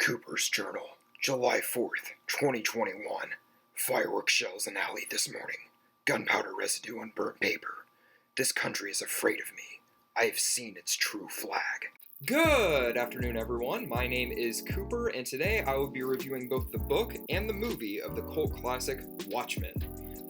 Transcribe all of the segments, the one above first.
Cooper's Journal, July 4th, 2021. Fireworks shells in alley this morning. Gunpowder residue on burnt paper. This country is afraid of me. I have seen its true flag. Good afternoon, everyone. My name is Cooper, and today I will be reviewing both the book and the movie of the cult classic Watchmen.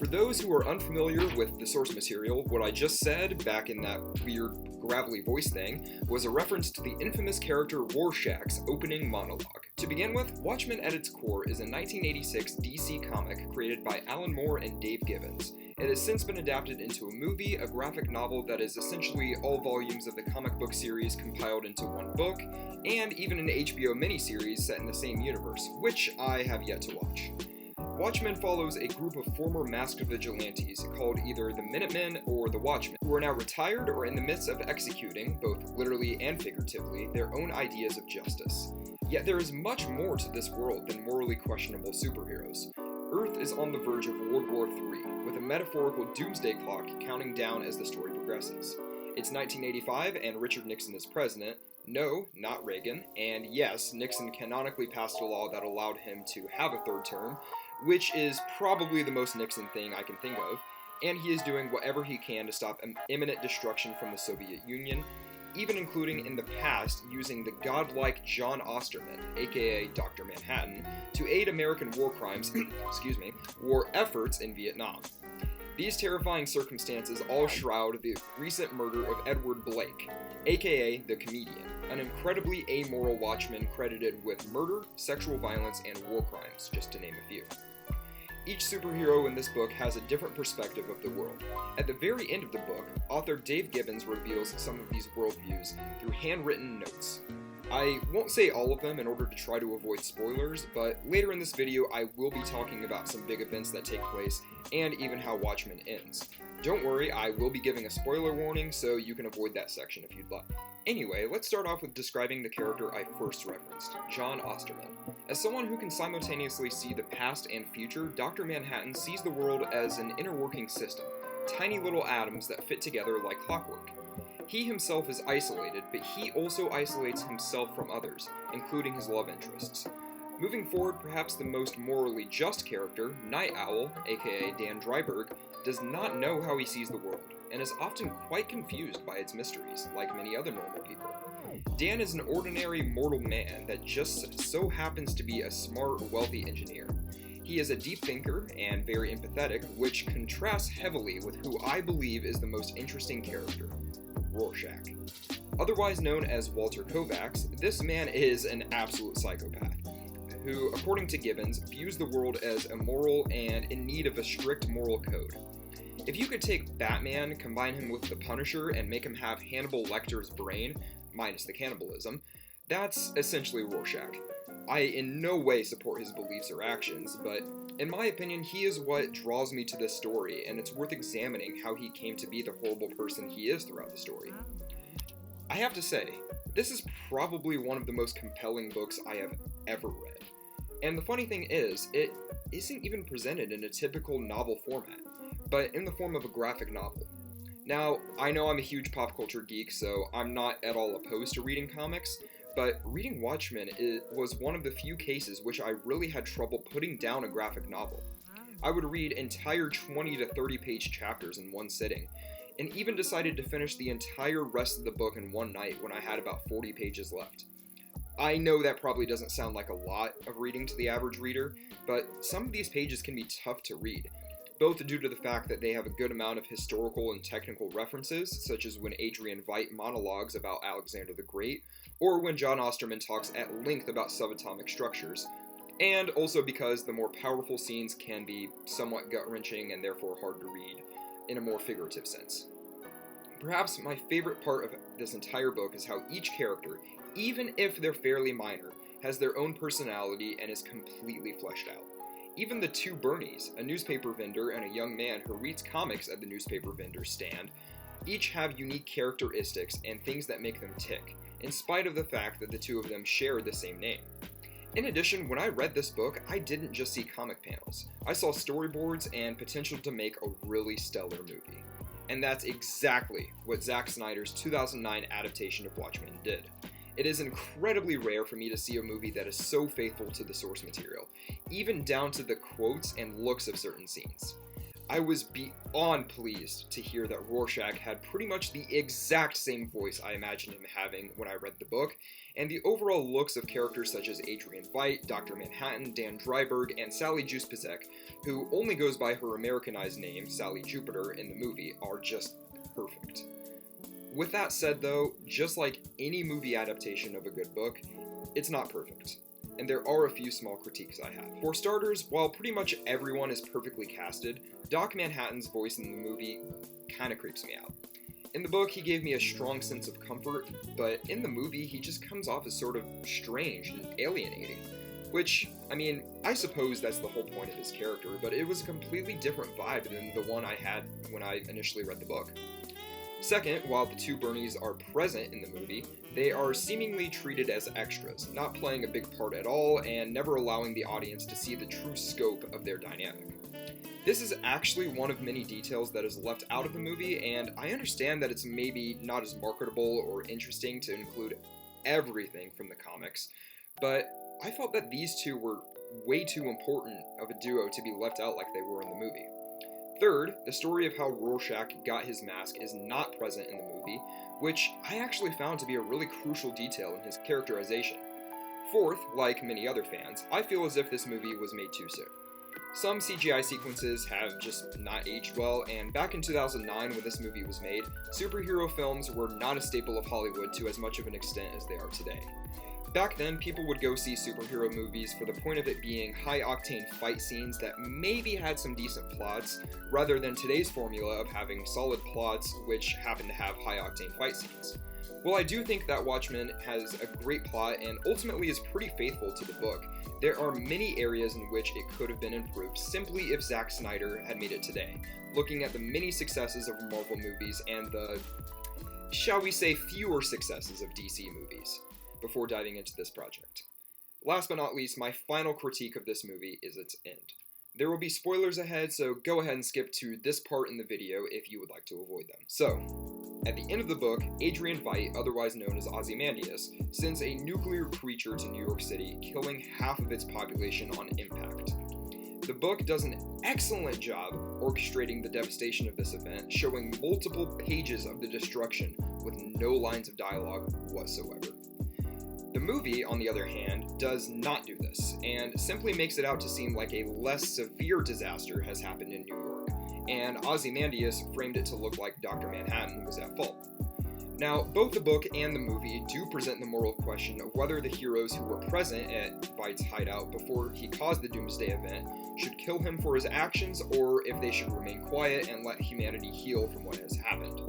For those who are unfamiliar with the source material, what I just said back in that weird gravelly voice thing was a reference to the infamous character Rorschach's opening monologue. To begin with, Watchmen at its core is a 1986 DC comic created by Alan Moore and Dave Gibbons. It has since been adapted into a movie, a graphic novel that is essentially all volumes of the comic book series compiled into one book, and even an HBO miniseries set in the same universe, which I have yet to watch. Watchmen follows a group of former masked vigilantes called either the Minutemen or the Watchmen, who are now retired or in the midst of executing, both literally and figuratively, their own ideas of justice. Yet there is much more to this world than morally questionable superheroes. Earth is on the verge of World War III, with a metaphorical doomsday clock counting down as the story progresses. It's 1985 and Richard Nixon is president. No, not Reagan. And yes, Nixon canonically passed a law that allowed him to have a third term, which is probably the most Nixon thing I can think of, and he is doing whatever he can to stop imminent destruction from the Soviet Union, even including in the past using the godlike John Osterman, aka Dr. Manhattan, to aid American war crimes, war efforts in Vietnam. These terrifying circumstances all shroud the recent murder of Edward Blake, aka the Comedian, an incredibly amoral watchman credited with murder, sexual violence, and war crimes, just to name a few. Each superhero in this book has a different perspective of the world. At the very end of the book, author Dave Gibbons reveals some of these worldviews through handwritten notes. I won't say all of them in order to try to avoid spoilers, but later in this video I will be talking about some big events that take place and even how Watchmen ends. Don't worry, I will be giving a spoiler warning, so you can avoid that section if you'd like. Anyway, let's start off with describing the character I first referenced, John Osterman. As someone who can simultaneously see the past and future, Dr. Manhattan sees the world as an inner working system, tiny little atoms that fit together like clockwork. He himself is isolated, but he also isolates himself from others, including his love interests. Moving forward, perhaps the most morally just character, Night Owl, aka Dan Dryberg, does not know how he sees the world, and is often quite confused by its mysteries, like many other normal people. Dan is an ordinary mortal man that just so happens to be a smart, wealthy engineer. He is a deep thinker and very empathetic, which contrasts heavily with who I believe is the most interesting character, Rorschach. Otherwise known as Walter Kovacs, this man is an absolute psychopath, who, according to Gibbons, views the world as immoral and in need of a strict moral code. If you could take Batman, combine him with the Punisher, and make him have Hannibal Lecter's brain, minus the cannibalism, that's essentially Rorschach. I in no way support his beliefs or actions, but in my opinion, he is what draws me to this story, and it's worth examining how he came to be the horrible person he is throughout the story. I have to say, this is probably one of the most compelling books I have ever read. And the funny thing is, it isn't even presented in a typical novel format, but in the form of a graphic novel. Now, I know I'm a huge pop culture geek, so I'm not at all opposed to reading comics, but reading Watchmen was one of the few cases which I really had trouble putting down a graphic novel. I would read entire 20 to 30 page chapters in one sitting, and even decided to finish the entire rest of the book in one night when I had about 40 pages left. I know that probably doesn't sound like a lot of reading to the average reader, but some of these pages can be tough to read, both due to the fact that they have a good amount of historical and technical references, such as when Adrian Veidt monologues about Alexander the Great, or when John Osterman talks at length about subatomic structures, and also because the more powerful scenes can be somewhat gut-wrenching and therefore hard to read in a more figurative sense. Perhaps my favorite part of this entire book is how each character, even if they're fairly minor, has their own personality and is completely fleshed out. Even the two Bernies, a newspaper vendor and a young man who reads comics at the newspaper vendor's stand, each have unique characteristics and things that make them tick, in spite of the fact that the two of them share the same name. In addition, when I read this book, I didn't just see comic panels. I saw storyboards and potential to make a really stellar movie. And that's exactly what Zack Snyder's 2009 adaptation of Watchmen did. It is incredibly rare for me to see a movie that is so faithful to the source material, even down to the quotes and looks of certain scenes. I was beyond pleased to hear that Rorschach had pretty much the exact same voice I imagined him having when I read the book, and the overall looks of characters such as Adrian Veidt, Dr. Manhattan, Dan Dreiberg, and Sally Juspizek, who only goes by her Americanized name, Sally Jupiter, in the movie, are just perfect. With that said though, just like any movie adaptation of a good book, it's not perfect. And there are a few small critiques I have. For starters, while pretty much everyone is perfectly casted, Doc Manhattan's voice in the movie kinda creeps me out. In the book, he gave me a strong sense of comfort, but in the movie, he just comes off as sort of strange and alienating. Which, I mean, I suppose that's the whole point of his character, but it was a completely different vibe than the one I had when I initially read the book. Second, while the two Bernies are present in the movie, they are seemingly treated as extras, not playing a big part at all and never allowing the audience to see the true scope of their dynamic. This is actually one of many details that is left out of the movie, and I understand that it's maybe not as marketable or interesting to include everything from the comics, but I felt that these two were way too important of a duo to be left out like they were in the movie. Third, the story of how Rorschach got his mask is not present in the movie, which I actually found to be a really crucial detail in his characterization. Fourth, like many other fans, I feel as if this movie was made too soon. Some CGI sequences have just not aged well, and back in 2009 when this movie was made, superhero films were not a staple of Hollywood to as much of an extent as they are today. Back then, people would go see superhero movies for the point of it being high-octane fight scenes that maybe had some decent plots, rather than today's formula of having solid plots which happen to have high-octane fight scenes. While I do think that Watchmen has a great plot and ultimately is pretty faithful to the book, there are many areas in which it could have been improved simply if Zack Snyder had made it today, looking at the many successes of Marvel movies and the, shall we say, fewer successes of DC movies, before diving into this project. Last but not least, my final critique of this movie is its end. There will be spoilers ahead, so go ahead and skip to this part in the video if you would like to avoid them. So, at the end of the book, Adrian Veidt, otherwise known as Ozymandias, sends a nuclear creature to New York City, killing half of its population on impact. The book does an excellent job orchestrating the devastation of this event, showing multiple pages of the destruction with no lines of dialogue whatsoever. The movie, on the other hand, does not do this, and simply makes it out to seem like a less severe disaster has happened in New York, and Ozymandias framed it to look like Dr. Manhattan was at fault. Now, both the book and the movie do present the moral question of whether the heroes who were present at Veidt's hideout before he caused the Doomsday event should kill him for his actions, or if they should remain quiet and let humanity heal from what has happened.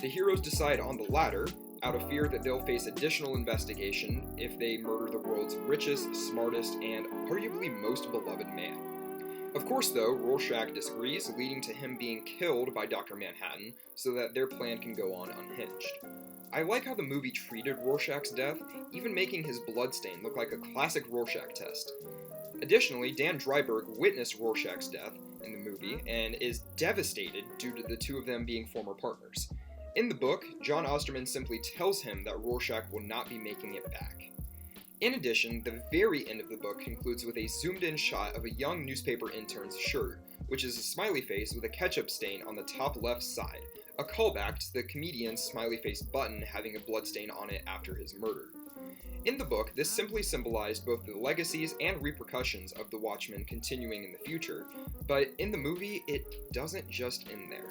The heroes decide on the latter, out of fear that they'll face additional investigation if they murder the world's richest, smartest, and arguably most beloved man. Of course, though, Rorschach disagrees, leading to him being killed by Dr. Manhattan so that their plan can go on unhinged. I like how the movie treated Rorschach's death, even making his bloodstain look like a classic Rorschach test. Additionally, Dan Dreiberg witnessed Rorschach's death in the movie and is devastated due to the two of them being former partners. In the book, John Osterman simply tells him that Rorschach will not be making it back. In addition, the very end of the book concludes with a zoomed-in shot of a young newspaper intern's shirt, which is a smiley face with a ketchup stain on the top left side, a callback to the comedian's smiley face button having a bloodstain on it after his murder. In the book, this simply symbolized both the legacies and repercussions of the Watchmen continuing in the future, but in the movie, it doesn't just end there.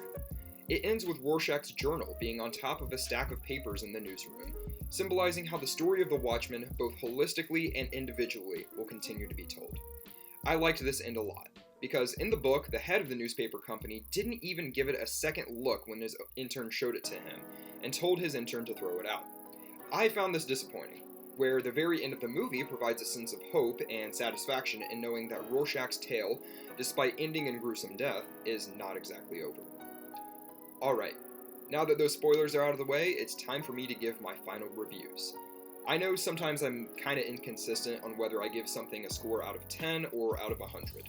It ends with Rorschach's journal being on top of a stack of papers in the newsroom, symbolizing how the story of the Watchmen, both holistically and individually, will continue to be told. I liked this end a lot, because in the book, the head of the newspaper company didn't even give it a second look when his intern showed it to him, and told his intern to throw it out. I found this disappointing, where the very end of the movie provides a sense of hope and satisfaction in knowing that Rorschach's tale, despite ending in gruesome death, is not exactly over. Alright, now that those spoilers are out of the way, it's time for me to give my final reviews. I know sometimes I'm kinda inconsistent on whether I give something a score out of 10 or out of 100.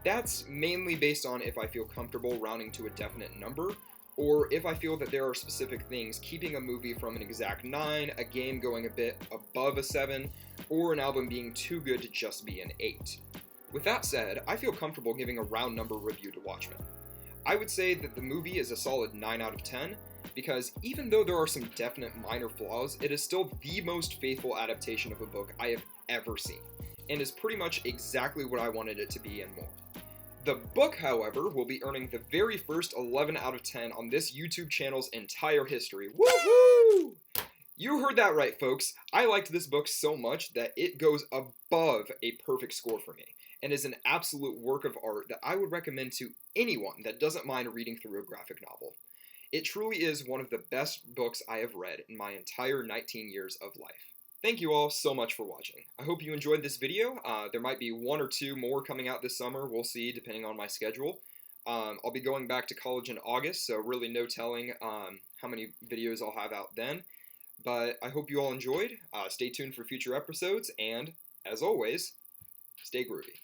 That's mainly based on if I feel comfortable rounding to a definite number, or if I feel that there are specific things keeping a movie from an exact 9, a game going a bit above a 7, or an album being too good to just be an 8. With that said, I feel comfortable giving a round number review to Watchmen. I would say that the movie is a solid 9 out of 10, because even though there are some definite minor flaws, it is still the most faithful adaptation of a book I have ever seen, and is pretty much exactly what I wanted it to be and more. The book, however, will be earning the very first 11 out of 10 on this YouTube channel's entire history. Woohoo! You heard that right, folks. I liked this book so much that it goes above a perfect score for me, and is an absolute work of art that I would recommend to anyone that doesn't mind reading through a graphic novel. It truly is one of the best books I have read in my entire 19 years of life. Thank you all so much for watching. I hope you enjoyed this video. There might be 1 or 2 more coming out this summer. We'll see, depending on my schedule. I'll be going back to college in August, so really no telling how many videos I'll have out then. But I hope you all enjoyed. Stay tuned for future episodes, and as always, stay groovy.